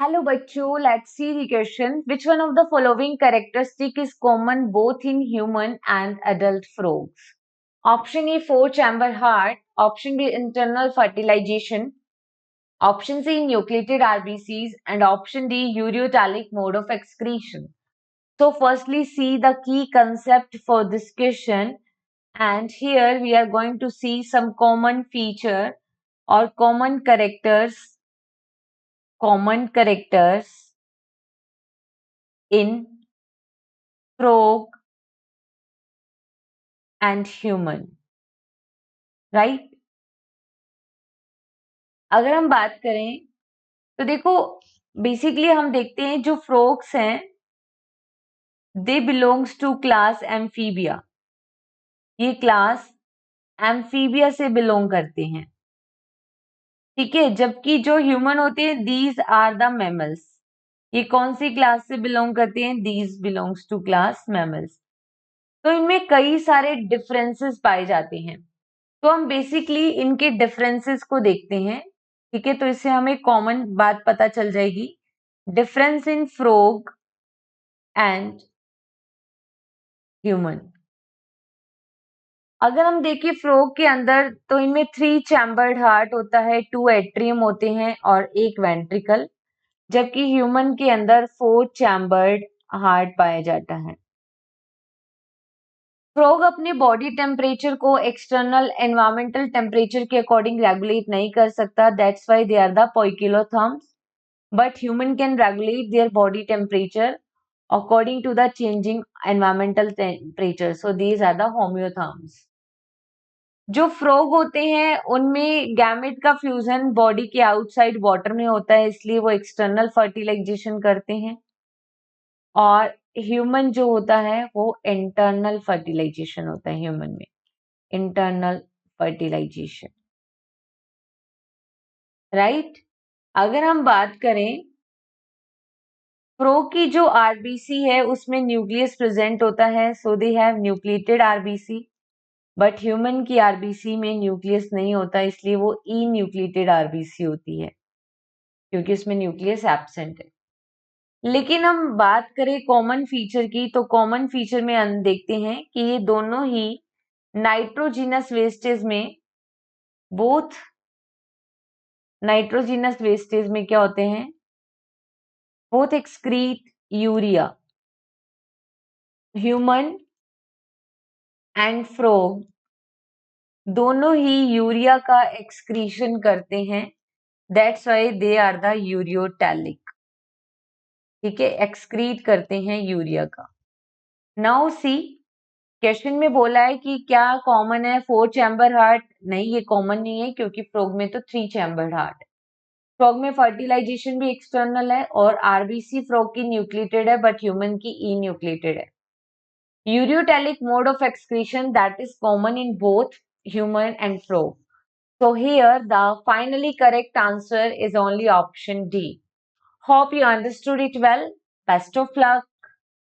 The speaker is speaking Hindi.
Hello बच्चों, let's see the question. Which one of the following characteristic is common both in human and adult frogs? Option A, four-chamber heart. Option B, internal fertilization. Option C, nucleated RBCs. And option D, ureotelic mode of excretion. So firstly, see the key concept for this question. And here we are going to see some common feature or common characters in frog and human, right. अगर हम बात करें तो देखो, बेसिकली हम देखते हैं जो फ्रॉग्स हैं they belongs to class amphibia. ये क्लास एम्फीबिया से बिलोंग करते हैं, ठीक है। जबकि जो ह्यूमन होते हैं दीज आर द मैमल्स। ये कौन सी क्लास से बिलोंग करते हैं? These belongs to class mammals. तो इनमें कई सारे डिफरेंसेस पाए जाते हैं, तो हम बेसिकली इनके डिफरेंसेस को देखते हैं, ठीक है। तो इससे हमें कॉमन बात पता चल जाएगी, difference in frog and human. अगर हम देखें फ्रॉग के अंदर तो इनमें 3 चैम्बर्ड हार्ट होता है, 2 एट्रियम होते हैं और 1 वेंट्रिकल। जबकि ह्यूमन के अंदर 4 चैम्बर्ड हार्ट पाया जाता है। फ्रॉग अपने बॉडी टेम्परेचर को एक्सटर्नल एनवायरमेंटल टेम्परेचर के अकॉर्डिंग रेगुलेट नहीं कर सकता, that's why they are the poikilotherms. But human can regulate their body temperature according to the changing environmental temperature. So these are the homeotherms. जो फ्रॉग होते हैं उनमें गैमेट का फ्यूजन बॉडी के आउटसाइड वाटर में होता है, इसलिए वो एक्सटर्नल फर्टिलाइजेशन करते हैं। और ह्यूमन जो होता है वो इंटरनल फर्टिलाइजेशन होता है ह्यूमन में, इंटरनल फर्टिलाइजेशन, राइट। अगर हम बात करें फ्रॉग की जो आरबीसी है उसमें न्यूक्लियस प्रेजेंट होता है, so they have nucleated RBC. But human की आरबीसी में न्यूक्लियस नहीं होता, इसलिए वो ई न्यूक्लिएटेड आरबीसी होती है, क्योंकि उसमें न्यूक्लियस एब्सेंट है। लेकिन हम बात करें कॉमन फीचर की, तो कॉमन फीचर में हम देखते हैं कि ये दोनों ही नाइट्रोजिनस वेस्टेज में, बोथ नाइट्रोजिनस वेस्टेज में क्या होते हैं, both excrete urea. Human and frog दोनों ही यूरिया का एक्सक्रीशन करते हैं, that's why they are the ureotelic, ठीक है, एक्सक्रीट करते हैं यूरिया का। नाउ सी, क्वेश्चन में बोला है कि क्या कॉमन है 4 चैम्बर हार्ट? नहीं, ये कॉमन नहीं है, क्योंकि फ्रॉग में तो 3 चैम्बर हार्ट है। फ्रॉग में फर्टिलाइजेशन भी एक्सटर्नल है और आरबीसी फ्रॉग की न्यूक्लिएटेड है बट ह्यूमन की ई न्यूक्लिएटेड है। Ureotelic mode of excretion that is common in both human and frog. So here the finally correct answer is only option D. Hope you understood it well. Best of luck.